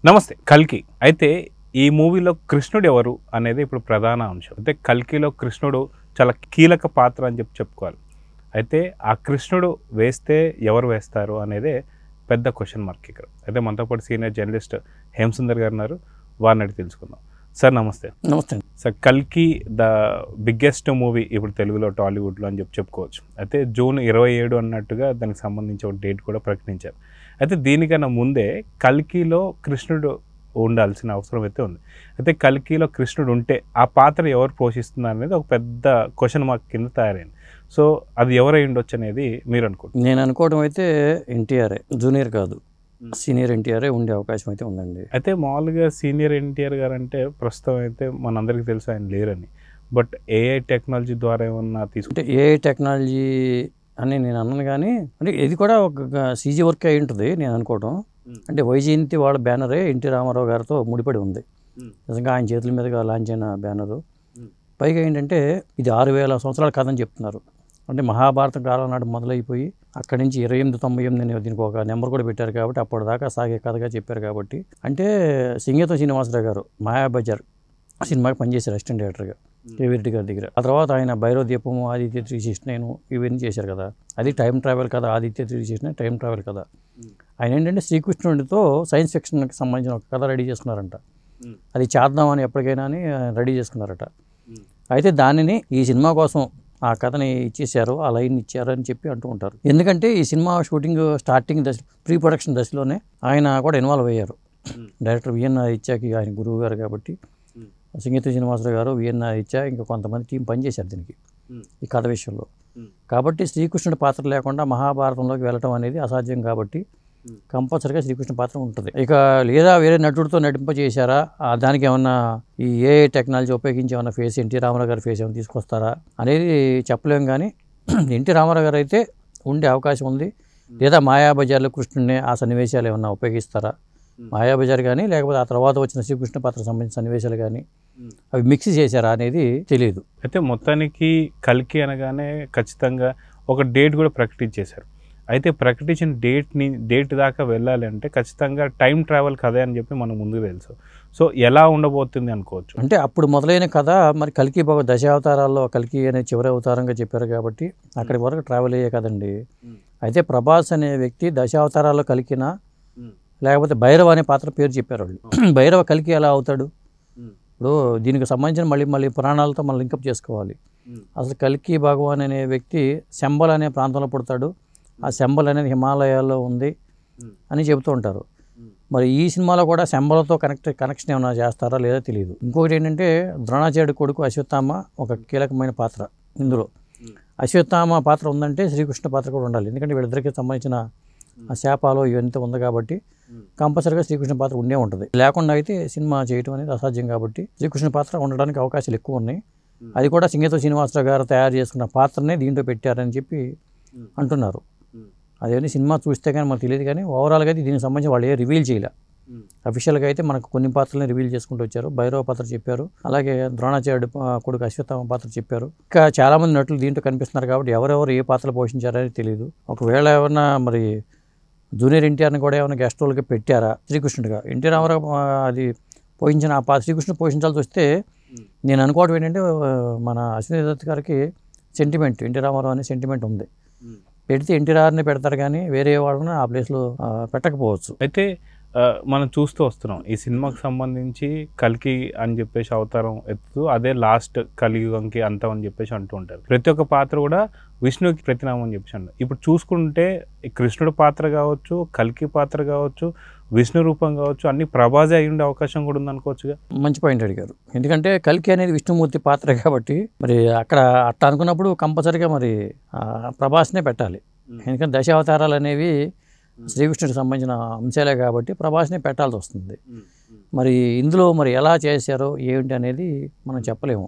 నమస్తే. 'కల్కి' అయితే ఈ మూవీలో కృష్ణుడు ఎవరు అనేది ఇప్పుడు ప్రధాన అంశం. అయితే 'కల్కిలో' కృష్ణుడు చాలా కీలక పాత్ర అని చెప్పుకోవాలి. అయితే ఆ కృష్ణుడు వేస్తే ఎవరు వేస్తారు అనేదే పెద్ద క్వశ్చన్ మార్క్ ఇక్కడ. అయితే మనతో పాటు సీనియర్ జర్నలిస్ట్ హేమసుందర్ గారు ఉన్నారు. వారిని అడిగి తెలుసుకుందాం. సార్ నమస్తే. నమస్తే. సార్ 'కల్కి' ద బిగ్గెస్ట్ మూవీ ఇప్పుడు తెలుగులో టాలీవుడ్లో అని చెప్పుకోవచ్చు. అయితే జూన్ 27 అన్నట్టుగా దానికి సంబంధించి ఒక డేట్ కూడా ప్రకటించారు. అయితే దీనికన్నా ముందే 'కల్కిలో' కృష్ణుడు ఉండాల్సిన అవసరం అయితే ఉంది. అయితే 'కల్కిలో' కృష్ణుడు ఉంటే ఆ పాత్ర ఎవరు పోషిస్తున్నారు అనేది ఒక పెద్ద క్వశ్చన్ మార్క్ కింద తయారైంది. సో అది ఎవరై ఉండొచ్చు అనేది మీరు అనుకుంటున్నారు? నేను అనుకోవడం అయితే ఎన్టీఆర్ఏ, జూనియర్ కాదు, సీనియర్ ఎన్టీఆర్ఏ ఉండే అవకాశం అయితే ఉందండి. అయితే మామూలుగా సీనియర్ ఎన్టీఆర్ గారు అంటే ప్రస్తుతం అయితే మనందరికీ తెలుసు ఆయన లేరని. బట్ ఏఐ టెక్నాలజీ ద్వారా ఏమన్నా అంటే ఏఐ టెక్నాలజీ అని నేను అన్నాను, కానీ అంటే ఇది కూడా ఒక సీజీ వర్క్ అయి ఉంటుంది నేను అనుకోవడం. అంటే వైజయంతి వాళ్ళ బ్యానరే ఎన్టీ రామారావు గారితో ముడిపడి ఉంది. నిజంగా ఆయన చేతుల మీదుగా లాంచ్ అయిన బ్యానరు. పైగా ఏంటంటే ఇది 6000 సంవత్సరాల కథ అని చెప్తున్నారు. అంటే మహాభారతం కాలం నాడు మొదలైపోయి అక్కడి నుంచి 2898 దీనికి ఒక నెంబర్ కూడా పెట్టారు కాబట్టి అప్పటిదాకా సాగే కథగా చెప్పారు కాబట్టి. అంటే సింగీతం శ్రీనివాసరావు గారు మాయాబజార్ సినిమాకి పనిచేశారు అసిస్టెంట్ డైరెక్టర్గా కేవీరెడ్డి గారి దగ్గర. ఆ తర్వాత ఆయన భైరవ దీపము, ఆదిత్య 369 ఇవన్నీ చేశారు కదా. అది టైం ట్రావెల్ కదా. ఆదిత్య 369 టైం ట్రావెల్ కదా. ఆయన ఏంటంటే శ్రీకృష్ణుడితో సైన్స్ ఫిక్షన్కి సంబంధించిన ఒక కథ రెడీ చేసుకున్నారంట. అది చేద్దామని ఎప్పటికైనా అని రెడీ చేసుకున్నారట. అయితే దానిని ఈ సినిమా కోసం ఆ కథని ఇచ్చేసారు, ఆ లైన్ ఇచ్చారు అని చెప్పి అంటూ ఉంటారు. ఎందుకంటే ఈ సినిమా షూటింగ్ స్టార్టింగ్ దశ, ప్రీ ప్రొడక్షన్ దశలోనే ఆయన కూడా ఇన్వాల్వ్ అయ్యారు. డైరెక్టర్ విఎన్ ఆదిత్యకి ఆయన గురువు గారు కాబట్టి సింగీతం శ్రీనివాసరావు గారు, విఎన్ ఆదిత్య, ఇంకా కొంతమంది టీం పనిచేశారు దీనికి, ఈ కథ విషయంలో. కాబట్టి శ్రీకృష్ణుడి పాత్ర లేకుండా మహాభారతంలోకి వెళ్ళటం అనేది అసాధ్యం కాబట్టి కంపల్సరీగా శ్రీకృష్ణ పాత్ర ఉంటుంది. ఇక లేదా వేరే నటుడితో నటింపజేశారా, దానికి ఏమన్నా ఈ ఏఐ టెక్నాలజీ ఉపయోగించి ఏమన్నా ఫేస్ ఎన్టీ రామారావు గారి ఫేస్ ఏమైనా తీసుకొస్తారా అనేది చెప్పలేం. కానీ ఎన్టీ రామారావు గారు అయితే ఉండే అవకాశం ఉంది. లేదా మాయాబజార్లో కృష్ణుడిని ఆ సన్నివేశాలు ఏమన్నా ఉపయోగిస్తారా, మాయాబజార్ కానీ లేకపోతే ఆ తర్వాత వచ్చిన శ్రీకృష్ణ పాత్ర సంబంధించిన సన్నివేశాలు కానీ అవి మిక్స్ చేశారా అనేది తెలియదు. అయితే మొత్తానికి 'కల్కి' అనగానే ఖచ్చితంగా ఒక డేట్ కూడా ప్రకటించేశారు. అయితే ప్రకటించిన డేట్ దాకా వెళ్ళాలి అంటే ఖచ్చితంగా టైం ట్రావెల్ కథే అని చెప్పి మనకు ముందుకు తెలుసు. సో ఎలా ఉండబోతుంది అనుకోవచ్చు. అంటే అప్పుడు మొదలైన కథ మరి 'కల్కి' దశావతారాల్లో 'కల్కి' అనే చివరి అవతారంగా చెప్పారు కాబట్టి అక్కడి వరకు ట్రావెల్ అయ్యే కదండి. అయితే ప్రభాస్ అనే వ్యక్తి దశావతారాల్లో 'కల్కినా' లేకపోతే భైరవ అనే పాత్ర పేరు చెప్పారు వాళ్ళు. భైరవ 'కల్కి' ఎలా అవుతాడు? ఇప్పుడు దీనికి సంబంధించిన మళ్ళీ పురాణాలతో మనం లింకప్ చేసుకోవాలి. అసలు 'కల్కి భగవాన్ అనే వ్యక్తి శంబల్ అనే ప్రాంతంలో పుడతాడు. ఆ శంబల్ అనేది హిమాలయాల్లో ఉంది అని చెబుతూ ఉంటారు. మరి ఈ సినిమాలో కూడా శంబలతో కనెక్షన్ ఏమైనా చేస్తారా లేదా తెలియదు. ఇంకొకటి ఏంటంటే ద్రోణాచార్యుడి కొడుకు అశ్వత్థామ ఒక కీలకమైన పాత్ర ఇందులో. అశ్వత్థామ పాత్ర ఉందంటే శ్రీకృష్ణ పాత్ర కూడా ఉండాలి. ఎందుకంటే వీళ్ళిద్దరికి సంబంధించిన ఆ శాపాలు ఇవంతా ఉంది కాబట్టి కంపల్సరీగా శ్రీకృష్ణ పాత్ర ఉండే ఉంటుంది. లేకుండా అయితే సినిమా చేయడం అనేది అసాధ్యం కాబట్టి శ్రీకృష్ణ పాత్ర ఉండడానికి అవకాశాలు ఎక్కువ ఉన్నాయి. అది కూడా సింగీతం శ్రీనివాసరావు గారు తయారు చేసుకున్న పాత్రనే దీంట్లో పెట్టారని చెప్పి అంటున్నారు. అదేవిధంగా సినిమా చూస్తే కానీ మనకు తెలియదు, కానీ ఓవరాల్గా అయితే దీనికి సంబంధించి వాళ్ళు ఏ రివీల్ చేయలే. అఫీషియల్గా అయితే మనకు కొన్ని పాత్రలని రివీల్ చేసుకుంటూ వచ్చారు. భైరవ పాత్ర చెప్పారు, అలాగే ద్రోణాచార్యుడు కొడుకు అశ్వత్థామ పాత్ర చెప్పారు. ఇంకా చాలామంది నటులు దీంట్లో కనిపిస్తున్నారు కాబట్టి ఎవరెవరు ఏ పాత్రలు పోషించారని తెలియదు. ఒకవేళ ఏమన్నా మరి జూనియర్ ఎన్టీఆర్ని కూడా ఏమైనా గెస్ట్ రోల్గా పెట్టారా శ్రీకృష్ణుడిగా, ఎన్టీ రామారావు అది పోషించిన ఆ శ్రీకృష్ణుడు పోషించాల్సి వస్తే నేను అనుకోవడం ఏంటంటే మన అశ్విని దత్ గారికి సెంటిమెంట్, ఎన్టీ రామారావు అనే సెంటిమెంట్ ఉంది. పెడితే ఎన్టీఆర్ని పెడతారు కానీ వేరే వాళ్ళని ఆ ప్లేస్లో పెట్టకపోవచ్చు. అయితే మనం చూస్తూ వస్తున్నాం ఈ సినిమాకి సంబంధించి 'కల్కి' అని చెప్పేసి అవతారం ఎత్తు అదే లాస్ట్ కలియుగంకి అంతం అని చెప్పేసి అంటూ ఉంటారు. ప్రతి ఒక్క పాత్ర కూడా విష్ణుకి ప్రతినామం అని చెప్పేసి అంటారు. ఇప్పుడు చూసుకుంటే కృష్ణుడి పాత్ర కావచ్చు, 'కల్కి' పాత్ర కావచ్చు, విష్ణు రూపం కావచ్చు, అన్ని ప్రభాసే అయి ఉండే అవకాశం కూడా ఉందనుకోవచ్చుగా. మంచి పాయింట్ అడిగారు. ఎందుకంటే 'కల్కి' అనేది విష్ణుమూర్తి పాత్ర కాబట్టి మరి అక్కడ అట్లా అనుకున్నప్పుడు కంపల్సరీగా మరి ప్రభాస్నే పెట్టాలి. ఎందుకంటే దశావతారాలు అనేవి శ్రీకృష్ణుడికి సంబంధించిన అంశాలే కాబట్టి ప్రభాస్నే పెట్టాల్సి వస్తుంది. మరి ఇందులో మరి ఎలా చేశారో ఏమిటి అనేది మనం చెప్పలేము.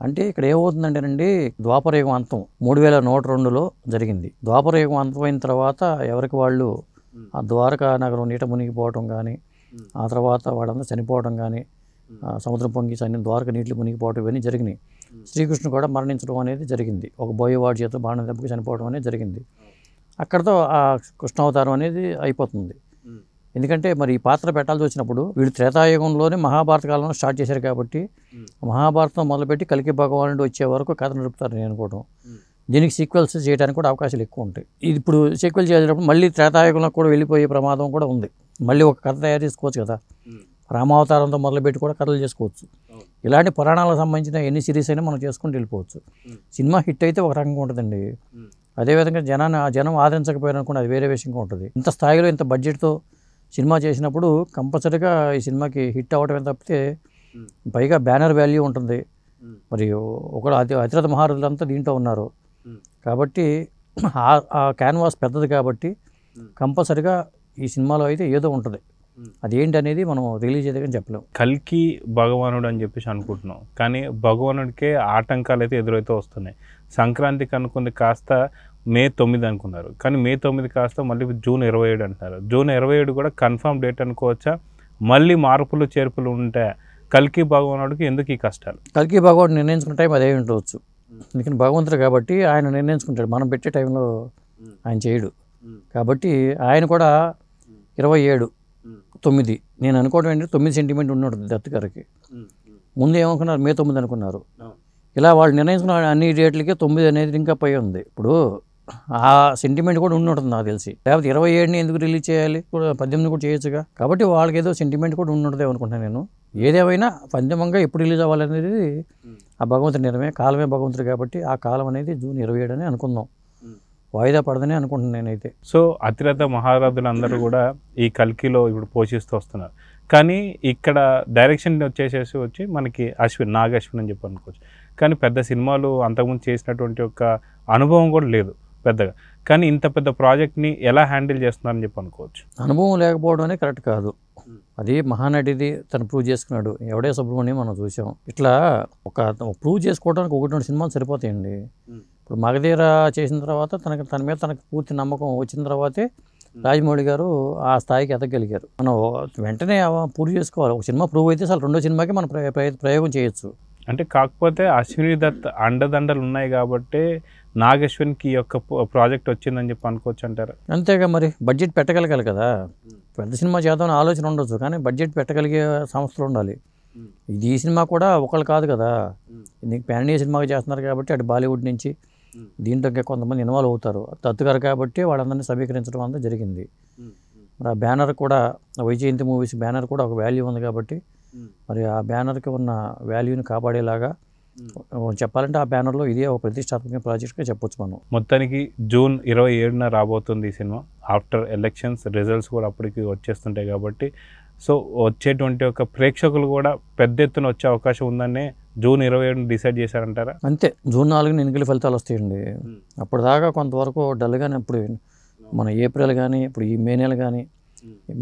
అంటే ఇక్కడ ఏమవుతుందంటేనండి, ద్వాపరయుగం అంతం 3102లో జరిగింది. ద్వాపరయుగం అంతమైన తర్వాత ఎవరికి వాళ్ళు ఆ ద్వారకా నగరం నీట మునిగిపోవటం కానీ, ఆ తర్వాత వాళ్ళందరూ చనిపోవడం కానీ, సముద్రం పొంగి ద్వారక నీటిలో మునిగిపోవటం ఇవన్నీ జరిగినాయి. శ్రీకృష్ణుడు కూడా మరణించడం అనేది జరిగింది. ఒక బోయవాడి చేతిలో బాణం దెబ్బకి చనిపోవడం అనేది జరిగింది. అక్కడితో ఆ కృష్ణావతారం అనేది అయిపోతుంది. ఎందుకంటే మరి ఈ పాత్ర పెట్టాల్సి వచ్చినప్పుడు వీళ్ళు త్రేతాయుగంలోనే మహాభారత కాలంలో స్టార్ట్ చేశారు కాబట్టి మహాభారతం మొదలుపెట్టి కల్కి భగవానుడు వచ్చే వరకు కథ నడుపుతారు నేను అనుకోవడం. దీనికి సీక్వెల్స్ చేయడానికి కూడా అవకాశాలు ఎక్కువ ఉంటాయి. ఇది ఇప్పుడు సీక్వెల్ చేసేటప్పుడు మళ్ళీ త్రేతాయుగంలో కూడా వెళ్ళిపోయే ప్రమాదం కూడా ఉంది. మళ్ళీ ఒక కథ తయారు చేసుకోవచ్చు కదా, రామావతారంతో మొదలుపెట్టి కూడా కథలు చేసుకోవచ్చు. ఇలాంటి పురాణాలకు సంబంధించిన ఎన్ని సిరీస్ అయినా మనం చేసుకుంటూ వెళ్ళిపోవచ్చు. సినిమా హిట్ అయితే ఒక రకంగా ఉంటుందండి, అదేవిధంగా జనం ఆదరించకపోయారనుకోండి అది వేరే విషయంగా ఉంటుంది. ఇంత స్థాయిలో ఇంత బడ్జెట్తో సినిమా చేసినప్పుడు కంపల్సరీగా ఈ సినిమాకి హిట్ అవ్వడమే తప్పితే పైగా బ్యానర్ వాల్యూ ఉంటుంది. మరి ఒకడు అతిరథ మహారథులంతా దీంట్లో ఉన్నారు కాబట్టి ఆ క్యాన్వాస్ పెద్దది కాబట్టి కంపల్సరీగా ఈ సినిమాలో అయితే ఏదో ఉంటుంది. అదేంటి అనేది మనం రిలీజ్ అయితే చెప్పలేము. కల్కి భగవానుడు అని చెప్పేసి అనుకుంటున్నాం, కానీ భగవానుడికే ఆటంకాలు అయితే ఎదురైతే వస్తున్నాయి. సంక్రాంతికి అనుకుంది కాస్త మే 9 అనుకున్నారు, కానీ మే 9 కాస్త మళ్ళీ జూన్ 27 అంటున్నారు. జూన్ 27 కూడా కన్ఫర్మ్ డేట్ అనుకోవచ్చా? మళ్ళీ మార్పులు చేర్పులు ఉంటాయి. కల్కి భగవానుడికి ఎందుకు ఈ కష్టాలు? కల్కి భగవానుడు నిర్ణయించుకున్న టైం అదే ఉండవచ్చు. ఎందుకంటే భగవంతుడు కాబట్టి ఆయన నిర్ణయించుకుంటాడు, మనం పెట్టే టైంలో ఆయన చేయడు. కాబట్టి ఆయన కూడా 27/9 నేను అనుకోవడం ఏంటంటే 9 సెంటిమెంట్ ఉన్నాడు దత్ గారికి. ముందు ఏమనుకున్నారు, మే 9 అనుకున్నారు. ఇలా వాళ్ళు నిర్ణయించుకున్న అన్ని డేట్లకి 9 అనేది ఇంకా పై ఉంది. ఇప్పుడు ఆ సెంటిమెంట్ కూడా ఉంటుంది నాకు తెలిసి. లేకపోతే 27ని ఎందుకు రిలీజ్ చేయాలి, 18 కూడా చేయొచ్చుగా. కాబట్టి వాళ్ళకి ఏదో సెంటిమెంట్ కూడా ఉంటుంది అనుకుంటున్నాను నేను. ఏదేమైనా పంచమంగా ఎప్పుడు రిలీజ్ అవ్వాలనేది ఆ భగవంతుడి నిర్ణయమే, కాలమే భగవంతుడు కాబట్టి ఆ కాలం అనేది జూన్ 27 అని అనుకుందాం. వాయిదా పడదని అనుకుంటున్నాను నేనైతే. సో అతిరథ మహారథులు అందరూ కూడా ఈ కల్కిలో ఇప్పుడు పోషిస్తూ వస్తున్నారు. కానీ ఇక్కడ డైరెక్షన్ వచ్చి మనకి నాగ్ అశ్విన్ అని చెప్పి అనుకోవచ్చు. కానీ పెద్ద సినిమాలు అంతకుముందు చేసినటువంటి ఒక అనుభవం కూడా లేదు పెద్దగా. కానీ ఇంత పెద్ద ప్రాజెక్ట్ని ఎలా హ్యాండిల్ చేస్తున్నారని చెప్పి అనుకోవచ్చు. అనుభవం లేకపోవడం అనేది కరెక్ట్ కాదు. అది మహానటిది తను ప్రూవ్ చేసుకున్నాడు. ఎవడే సుబ్రహ్మణ్యం మనం చూసాం. ఇట్లా ఒక ప్రూవ్ చేసుకోవడానికి 1-2 సినిమాలు సరిపోతాయండి. ఇప్పుడు మగధీర చేసిన తర్వాత తన మీద తనకు పూర్తి నమ్మకం వచ్చిన తర్వాతే రాజమౌళి గారు ఆ స్థాయికి ఎదగలిగారు. మనం వెంటనే ప్రూవ్ చేసుకోవాలి. ఒక సినిమా ప్రూవ్ అయితే అసలు 2వ సినిమాకి మనం ప్రయోగం చేయొచ్చు. అంటే కాకపోతే అశ్విని దత్ అండదండలు ఉన్నాయి కాబట్టి నాగ్ అశ్విన్కి ఈ యొక్క ప్రాజెక్ట్ వచ్చిందని చెప్పి అనుకోవచ్చు అంటారు. అంతేగా, మరి బడ్జెట్ పెట్టగలగాలి కదా. పెద్ద సినిమా చేద్దామని ఆలోచన ఉండొచ్చు, కానీ బడ్జెట్ పెట్టగలిగే సంస్థలు ఉండాలి. ఈ సినిమా కూడా ఒకళ్ళు కాదు కదా, దీనికి పాన్ ఇండియా సినిమాగా చేస్తున్నారు కాబట్టి అటు బాలీవుడ్ నుంచి దీంట్లో కొంతమంది ఇన్వాల్వ్ అవుతారు. దత్తుగారు కాబట్టి వాళ్ళందరినీ సమీకరించడం అంతా జరిగింది. మరి ఆ బ్యానర్ కూడా వైజయంతి మూవీస్ బ్యానర్ కూడా ఒక వాల్యూ ఉంది కాబట్టి మరి ఆ బ్యానర్కి ఉన్న వాల్యూని కాపాడేలాగా చెప్పాలంటే ఆ బ్యానర్లో ఇదే ఒక ప్రతిష్టాత్మక ప్రాజెక్ట్గా చెప్పొచ్చు మనం. మొత్తానికి జూన్ 27న రాబోతుంది ఈ సినిమా. ఆఫ్టర్ ఎలక్షన్స్ రిజల్ట్స్ కూడా అప్పటికి వచ్చేస్తుంటాయి కాబట్టి సో వచ్చేటువంటి ఒక ప్రేక్షకులు కూడా పెద్ద ఎత్తున వచ్చే అవకాశం ఉందనే జూన్ 27ని డిసైడ్ చేశారంటారా? అంతే, జూన్ 4న ఎన్నికల ఫలితాలు వస్తాయండి. అప్పుడు దాకా కొంతవరకు డల్గానే, ఇప్పుడు మన ఏప్రిల్ కానీ ఇప్పుడు ఈ మే నెల కానీ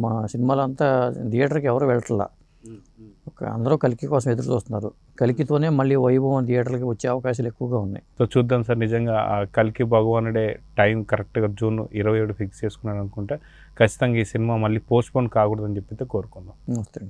మా సినిమాలు అంతా థియేటర్కి ఎవరు వెళ్ళట్లా. అందరూ కల్కి కోసం ఎదురు చూస్తున్నారు. కల్కితోనే మళ్ళీ వైభవం థియేటర్కి వచ్చే అవకాశాలు ఎక్కువగా ఉన్నాయి. సో చూద్దాం సార్, నిజంగా ఆ కల్కి భగవానుడే టైం కరెక్ట్గా జూన్ 27 ఫిక్స్ చేసుకున్నాను అనుకుంటే ఖచ్చితంగా ఈ సినిమా మళ్ళీ పోస్ట్పోన్ కాకూడదని చెప్పి కోరుకుందాం. నమస్తే.